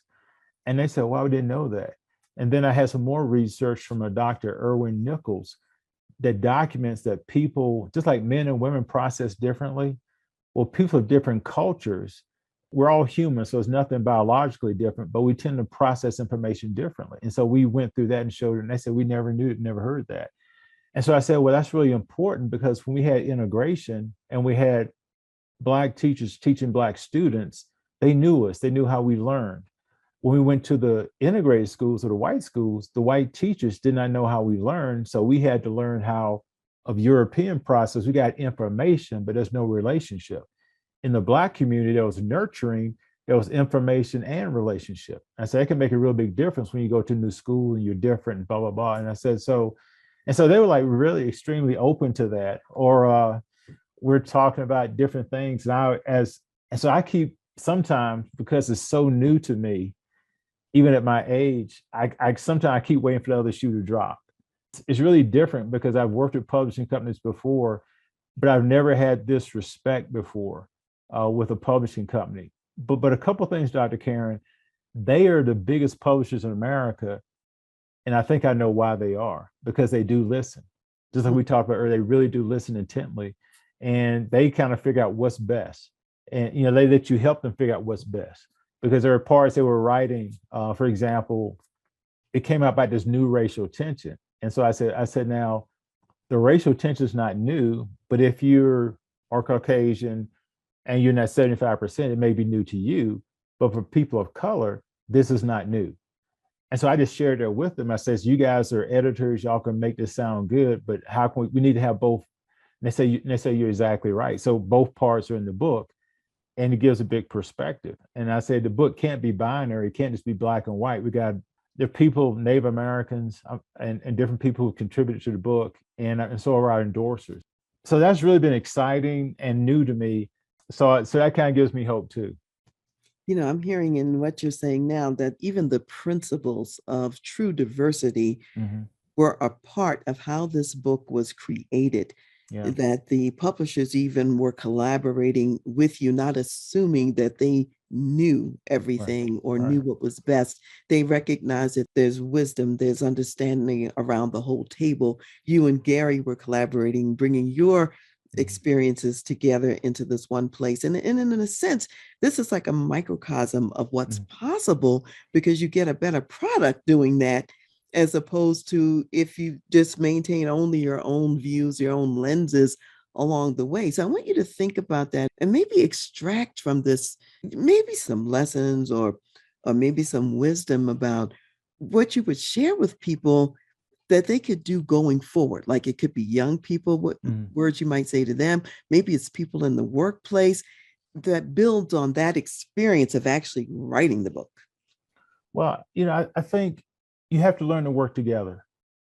And they said, well, we didn't know that. And then I had some more research from a Dr. Irwin Nichols that documents that people, just like men and women, process differently. Well, people of different cultures, we're all human, so it's nothing biologically different, but we tend to process information differently. And so we went through that and showed it, and they said, we never knew it, never heard that. And so I said, well, that's really important, because when we had integration and we had Black teachers teaching Black students, they knew us, they knew how we learned. When we went to the integrated schools or the white schools, the white teachers did not know how we learned. So we had to learn how of European process. We got information, but there's no relationship. In the Black community, there was nurturing, there was information and relationship. I said, it can make a real big difference when you go to a new school and you're different and blah, blah, blah. And I said, and so they were like really extremely open to that. Or we're talking about different things. And so I keep, sometimes, because it's so new to me, even at my age, I sometimes I keep waiting for the other shoe to drop. It's really different because I've worked with publishing companies before, but I've never had this respect before with a publishing company. But a couple of things, Dr. Karen, they are the biggest publishers in America. And I think I know why they are, because they do listen. Just like we talked about earlier, they really do listen intently, and they kind of figure out what's best. And, they let you help them figure out what's best, because there are parts they were writing, for example, it came out about this new racial tension. And so I said, now the racial tension is not new, but if you're Caucasian and you're not 75%, it may be new to you. But for people of color, this is not new. And so I just shared that with them. I says, you guys are editors, y'all can make this sound good, but how can we need to have both? And they say you're exactly right. So both parts are in the book, and it gives a big perspective. And I said, the book can't be binary. It can't just be black and white. There are people, Native Americans, and different people who contributed to the book, and so are our endorsers. So that's really been exciting and new to me. So that kind of gives me hope too. I'm hearing in what you're saying now that even the principles of true diversity were a part of how this book was created. Yeah. That the publishers even were collaborating with you, not assuming that they knew everything or knew what was best. They recognize that there's wisdom, there's understanding around the whole table. You and Gary were collaborating, bringing your experiences together into this one place. And in a sense, this is like a microcosm of what's possible, because you get a better product doing that, as opposed to if you just maintain only your own views, your own lenses along the way. So I want you to think about that and maybe extract from this maybe some lessons or maybe some wisdom about what you would share with people that they could do going forward. Like it could be young people, what words you might say to them. Maybe it's people in the workplace that builds on that experience of actually writing the book. Well, I think you have to learn to work together.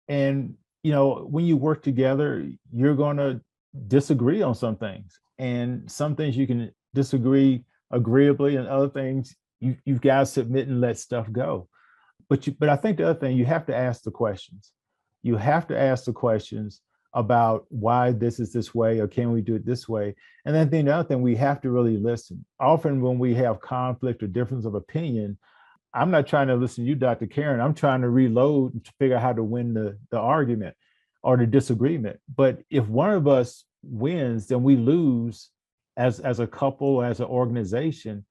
And, when you work together, you're going to disagree on some things. And some things you can disagree agreeably, and other things you've got to submit and let stuff go. But I think the other thing, you have to ask the questions. You have to ask the questions about why this is this way, or can we do it this way? And then the other thing, we have to really listen. Often when we have conflict or difference of opinion, I'm not trying to listen to you, Dr. Karen. I'm trying to reload to figure out how to win the argument or the disagreement. But if one of us wins, then we lose as a couple, as an organization.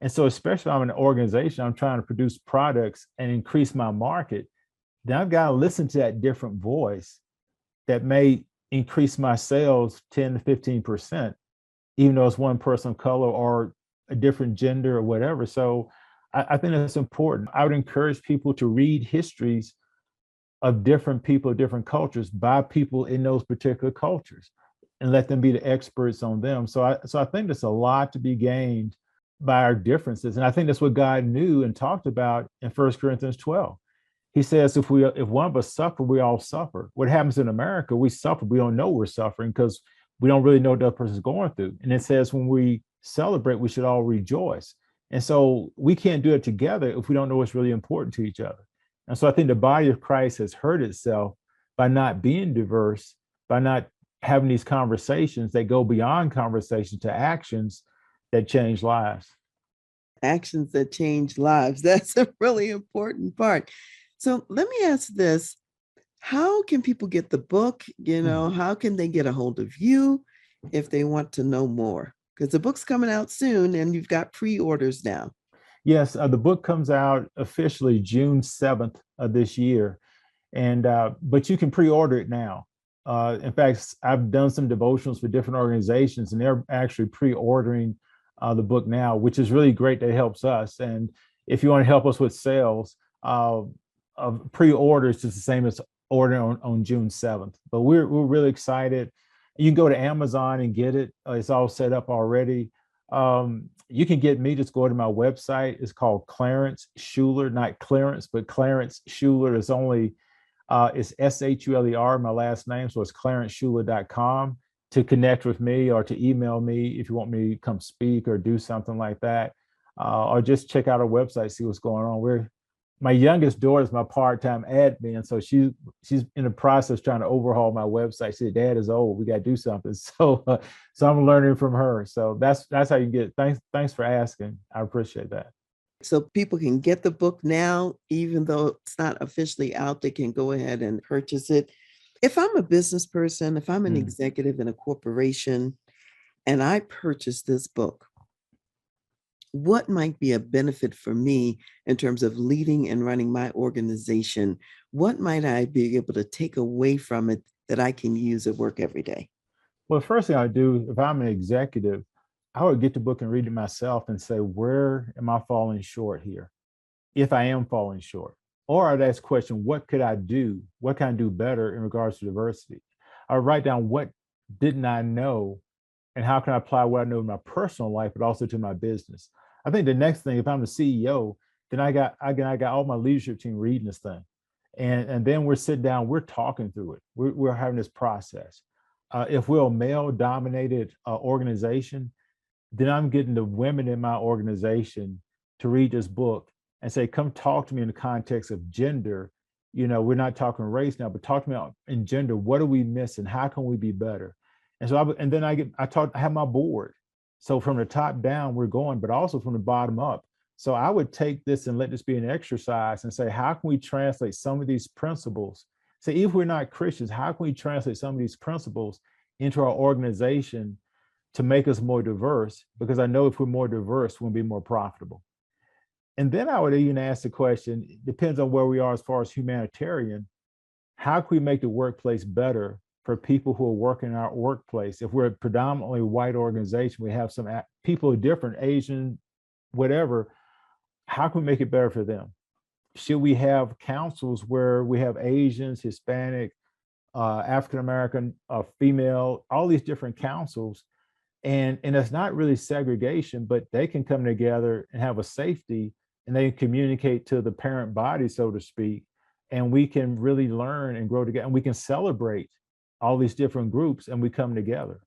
And so especially if I'm an organization, I'm trying to produce products and increase my market, then I've got to listen to that different voice that may increase my sales 10 to 15%, even though it's one person of color or a different gender or whatever. So I think that's important. I would encourage people to read histories of different people, different cultures by people in those particular cultures and let them be the experts on them. So I think there's a lot to be gained by our differences. And I think that's what God knew and talked about in 1 Corinthians 12. He says, if one of us suffer, we all suffer. What happens in America, we suffer. We don't know we're suffering because we don't really know what the other person's going through. And it says when we celebrate, we should all rejoice. And so we can't do it together if we don't know what's really important to each other. And so I think the body of Christ has hurt itself by not being diverse, by not having these conversations that go beyond conversation to actions that change lives. Actions that change lives. That's a really important part. So let me ask this. How can people get the book? How can they get a hold of you if they want to know more? Because the book's coming out soon and you've got pre-orders now. Yes, the book comes out officially June 7th of this year. And but you can pre-order it now. In fact, I've done some devotionals for different organizations, and they're actually pre-ordering the book now, which is really great. That helps us. And if you want to help us with sales, pre-order is just the same as ordering on June 7th. But we're really excited. You can go to Amazon and get it. It's all set up already. You can get me, just go to my website. It's called Clarence Shuler, not Clarence, but Clarence Shuler. Is only it's Shuler, my last name. So it's clarenceshuler.com to connect with me or to email me if you want me to come speak or do something like that. Or just check out our website, see what's going on. My youngest daughter is my part-time admin. So she's in the process trying to overhaul my website. She said, Dad is old. We got to do something. So I'm learning from her. So that's how you get it. Thanks for asking. I appreciate that. So people can get the book now, even though it's not officially out, they can go ahead and purchase it. If I'm a business person, if I'm an executive in a corporation and I purchase this book, what might be a benefit for me in terms of leading and running my organization? What might I be able to take away from it that I can use at work every day? Well, the first thing I do, if I'm an executive, I would get the book and read it myself and say, where am I falling short here? If I am falling short. Or I'd ask the question, what could I do? What can I do better in regards to diversity? I would write down what didn't I know and how can I apply what I know in my personal life, but also to my business. I think the next thing, if I'm the CEO, then I got all my leadership team reading this thing. And then we're sitting down, we're talking through it. We're having this process. If we're a male dominated organization, then I'm getting the women in my organization to read this book and say, come talk to me in the context of gender. We're not talking race now, but talk to me in gender. What are we missing? How can we be better? And so I have my board. So from the top down, we're going, but also from the bottom up. So I would take this and let this be an exercise and say, how can we translate some of these principles? Say, if we're not Christians, how can we translate some of these principles into our organization to make us more diverse? Because I know if we're more diverse, we'll be more profitable. And then I would even ask the question, it depends on where we are as far as humanitarian, how can we make the workplace better for people who are working in our workplace? If we're a predominantly white organization, we have some people who are different, Asian, whatever, how can we make it better for them? Should we have councils where we have Asians, Hispanic, African-American, female, all these different councils? And it's not really segregation, but they can come together and have a safety and they communicate to the parent body, so to speak, and we can really learn and grow together and we can celebrate all these different groups and we come together.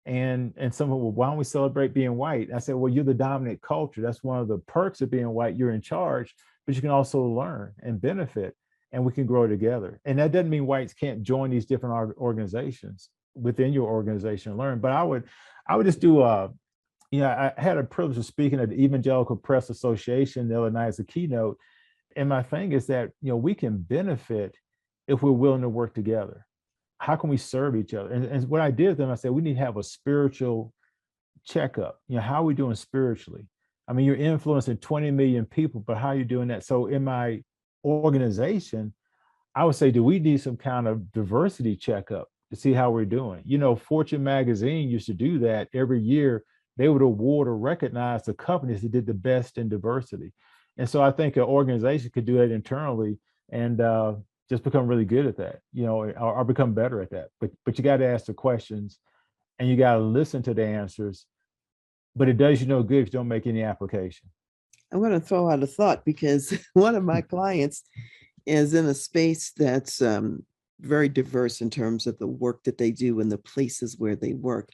And someone, well, why don't we celebrate being white? I said, well, you're the dominant culture. That's one of the perks of being white. You're in charge, but you can also learn and benefit and we can grow together. And that doesn't mean whites can't join these different organizations within your organization and learn. But I would just do I had a privilege of speaking at the Evangelical Press Association the other night as a keynote. And my thing is that, we can benefit if we're willing to work together. How can we serve each other? And what I did then, I said, we need to have a spiritual checkup. How are we doing spiritually? I mean, you're influencing 20 million people, but how are you doing that? So in my organization, I would say, do we need some kind of diversity checkup to see how we're doing? Fortune magazine used to do that every year. They would award or recognize the companies that did the best in diversity. And so I think an organization could do that internally. And just become really good at that, or become better at that. But you got to ask the questions and you got to listen to the answers. But it does you no good if you don't make any application. I'm going to throw out a thought because one of my clients is in a space that's very diverse in terms of the work that they do and the places where they work.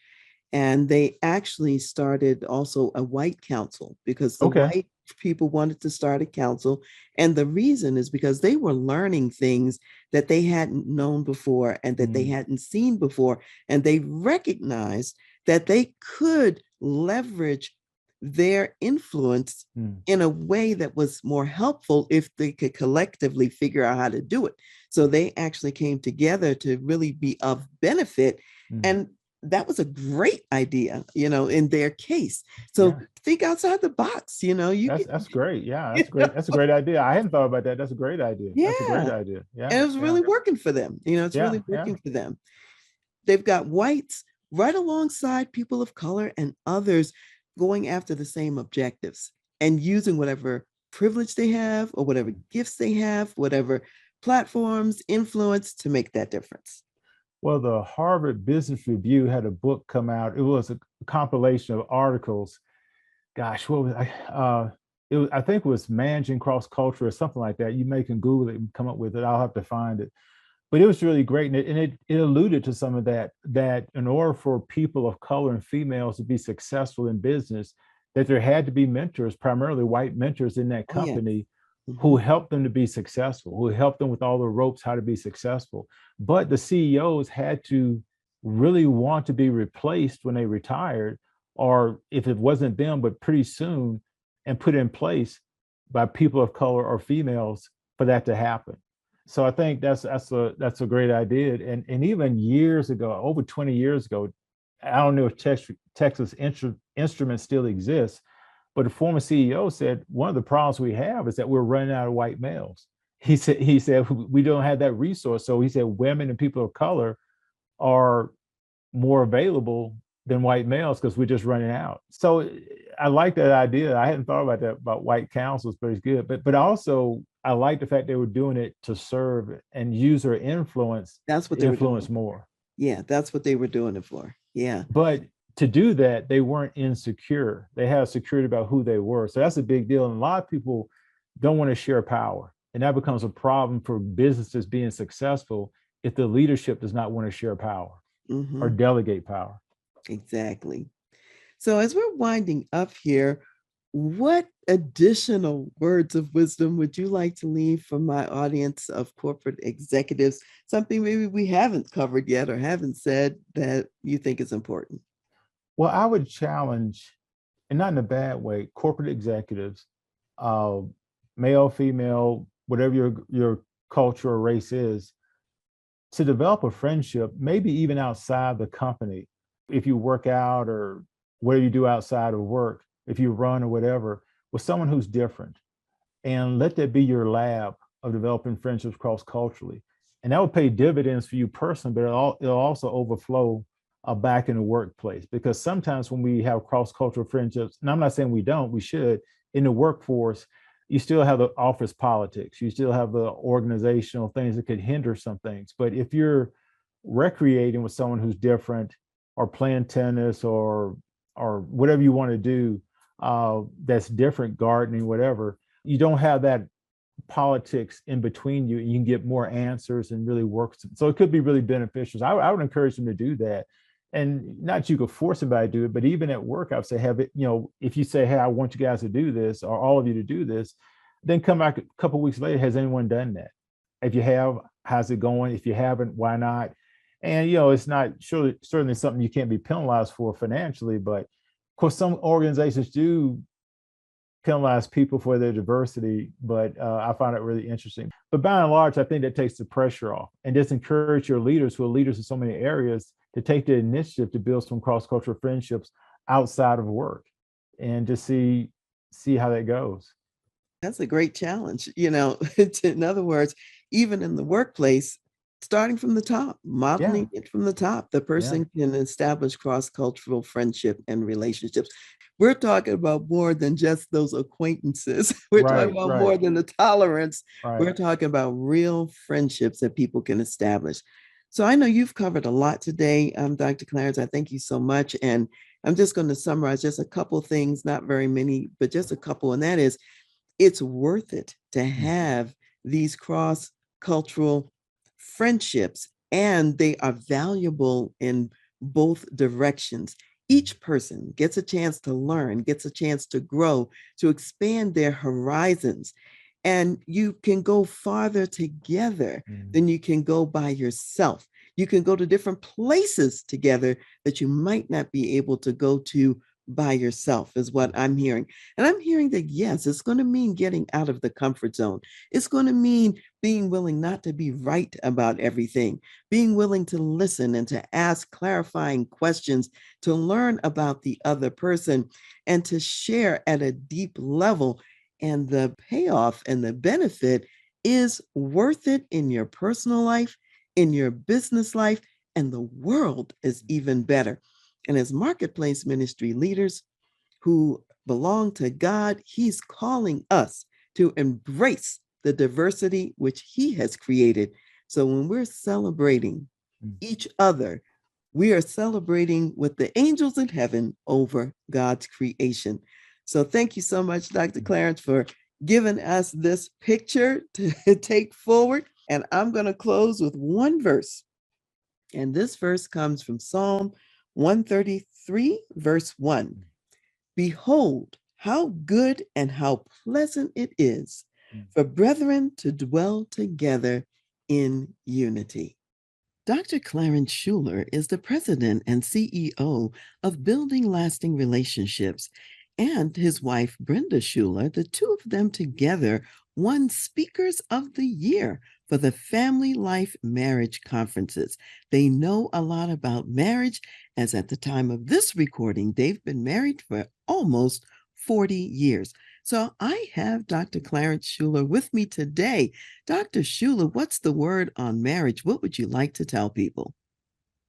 And they actually started also a white council because the Okay. white people wanted to start a council. And the reason is because they were learning things that they hadn't known before and that they Mm, hadn't seen before. And they recognized that they could leverage their influence mm, in a way that was more helpful if they could collectively figure out how to do it. So they actually came together to really be of benefit. mm. And that was a great idea, in their case. So Yeah. think outside the box, you That's could, that's great. Yeah, you that's great. know, That's a great idea. I hadn't thought about that. That's a great idea. That's a great yeah. idea. Yeah, And it was yeah, really working for them. It's yeah, really yeah. working for them. They've got whites right alongside people of color and others going after the same objectives and using whatever privilege they have or whatever gifts they have, whatever platforms, influence to make that difference. Well, the Harvard Business Review had a book come out. It was a compilation of articles. Gosh, what was I? It was, I think it was Managing Cross Culture or something like that. You may can Google it and come up with it. I'll have to find it. But it was really great, and it alluded to some of that. That in order for people of color and females to be successful in business, that there had to be mentors, primarily white mentors in that Oh, yeah. company, who Mhm. helped them to be successful, who helped them with all the ropes how to be successful. But the CEOs had to really want to be replaced when they retired, or if it wasn't them, but pretty soon, and put in place by people of color or females for that to happen. So I think that's a great idea. And even years ago, over 20 years ago, I don't know if Texas Instruments still exists, but the former CEO said one of the problems we have is that we're running out of white males. He said we don't have that resource. So he said women and people of color are more available than white males because we're just running out. So I like that idea. I hadn't thought about that about white councils, but it's good. But also I like the fact they were doing it to serve and use their influence That's what to they were doing influence it for. more. Yeah, that's what they were doing it for. Yeah. But to do that, they weren't insecure. They had security about who they were. So that's a big deal. And a lot of people don't want to share power. And that becomes a problem for businesses being successful if the leadership does not want to share power or Hmm. delegate power. Exactly. So, as we're winding up here, what additional words of wisdom would you like to leave for my audience of corporate executives? Something maybe we haven't covered yet or haven't said that you think is important? Well, I would challenge, and not in a bad way, corporate executives, uh, male, female, whatever your culture or race is, to develop a friendship, maybe even outside the company. If you work out or whatever you do outside of work, if you run or whatever, with someone who's different, and let that be your lab of developing friendships cross culturally. And that will pay dividends for you personally, but it'll also overflow back in the workplace. Because sometimes when we have cross cultural friendships, and I'm not saying we don't, we should, in the workforce, you still have the office politics, you still have the organizational things that could hinder some things. But if you're recreating with someone who's different, or playing tennis, or whatever you want to do, that's different, gardening, whatever, you don't have that politics in between you, and you can get more answers and really work. So it could be really beneficial. So I would encourage them to do that. And not you could force somebody to do it, but even at work, I would say, have it, if you say, hey, I want you guys to do this, or all of you to do this, then come back a couple of weeks later, has anyone done that? If you have, how's it going? If you haven't, why not? And it's not certainly something you can't be penalized for financially, but of course some organizations do penalize people for their diversity, but I find it really interesting. But by and large, I think that takes the pressure off, and just encourage your leaders who are leaders in so many areas to take the initiative to build some cross-cultural friendships outside of work, and just see how that goes. That's a great challenge. In other words, even in the workplace, starting from the top, Yeah. modeling it from the top. The Yeah. person can establish cross-cultural friendship and relationships. We're talking about more than just those acquaintances. We're talking Right. about Right. more than the tolerance. Right. We're talking about real friendships that people can establish. So I know you've covered a lot today, Dr. Clarence. I thank you so much. And I'm just going to summarize just a couple of things, not very many, but just a couple. And that is, it's worth it to Mm. have these cross cultural friendships, and they are valuable in both directions. Each person gets a chance to learn, gets a chance to grow, to expand their horizons. And you can go farther together Mm. than you can go by yourself. You can go to different places together that you might not be able to go to by yourself, is what I'm hearing. And I'm hearing that, yes, it's going to mean getting out of the comfort zone. It's going to mean being willing not to be right about everything, being willing to listen and to ask clarifying questions, to learn about the other person, and to share at a deep level. And the payoff and the benefit is worth it in your personal life, in your business life, and the world is even better. And as marketplace ministry leaders who belong to God, He's calling us to embrace the diversity which He has created. So when we're celebrating Mm. each other, we are celebrating with the angels in heaven over God's creation. So thank you so much, Dr. Clarence, for giving us this picture to take forward. And I'm going to close with one verse. And this verse comes from Psalm 133, verse 1. Behold, how good and how pleasant it is for brethren to dwell together in unity. Dr. Clarence Shuler is the president and CEO of Building Lasting Relationships, and his wife, Brenda Shuler, the two of them together won Speakers of the Year for the Family Life Marriage Conferences. They know a lot about marriage, as at the time of this recording, they've been married for almost 40 years. So I have Dr. Clarence Shuler with me today. Dr. Shuler, what's the word on marriage? What would you like to tell people?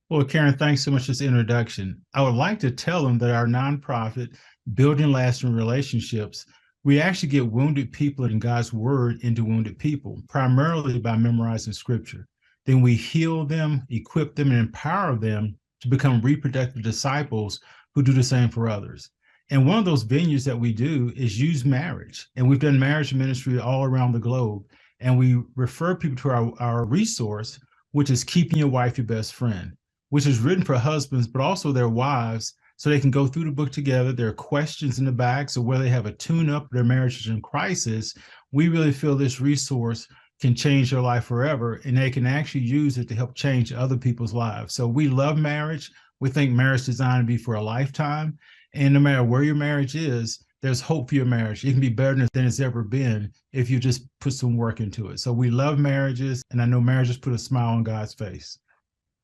Well, Karen, thanks so much for this introduction. I would like to tell them that our nonprofit, Building Lasting Relationships, we actually get wounded people in God's word into wounded people, primarily by memorizing scripture. Then we heal them, equip them, and empower them to become reproductive disciples who do the same for others. And one of those venues that we do is use marriage. And we've done marriage ministry all around the globe. And we refer people to our resource, which is Keeping Your Wife Your Best Friend, which is written for husbands, but also their wives, so they can go through the book together. There are questions in the back. So where they have a tune-up, their marriage is in crisis, we really feel this resource can change their life forever, and they can actually use it to help change other people's lives. So we love marriage. We think marriage is designed to be for a lifetime. And no matter where your marriage is, there's hope for your marriage. It can be better than it's ever been if you just put some work into it. So we love marriages, and I know marriages put a smile on God's face.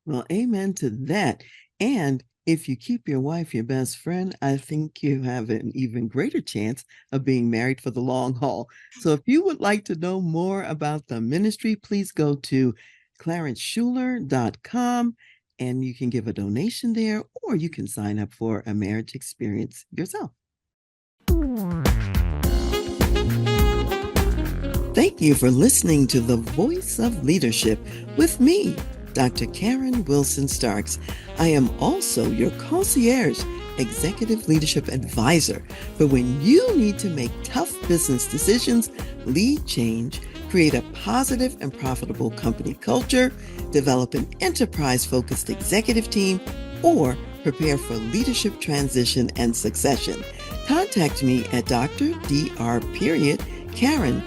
Well, amen to that. And if you keep your wife your best friend, I think you have an even greater chance of being married for the long haul. So if you would like to know more about the ministry, please go to clarenceshuler.com and you can give a donation there, or you can sign up for a marriage experience yourself. Thank you for listening to The Voice of Leadership with me, Dr. Karen Wilson Starks. I am also your concierge executive leadership advisor for when you need to make tough business decisions, lead change, create a positive and profitable company culture, develop an enterprise-focused executive team, or prepare for leadership transition and succession. Contact me at Dr. Karen, Karen,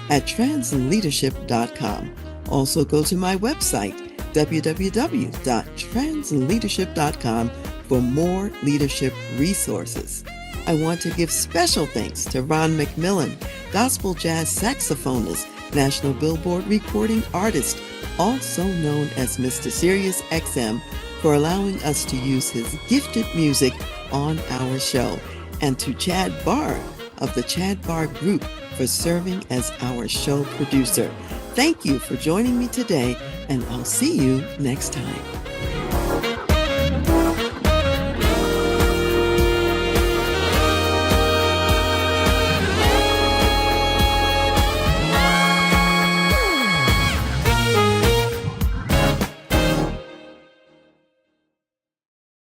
at transleadership.com. Also go to my website, www.transleadership.com, for more leadership resources. I want to give special thanks to Ron McMillan, gospel jazz saxophonist, National Billboard recording artist, also known as Mr. Sirius XM, for allowing us to use his gifted music on our show, and to Chad Barr of the Chad Barr Group for serving as our show producer. Thank you for joining me today, and I'll see you next time.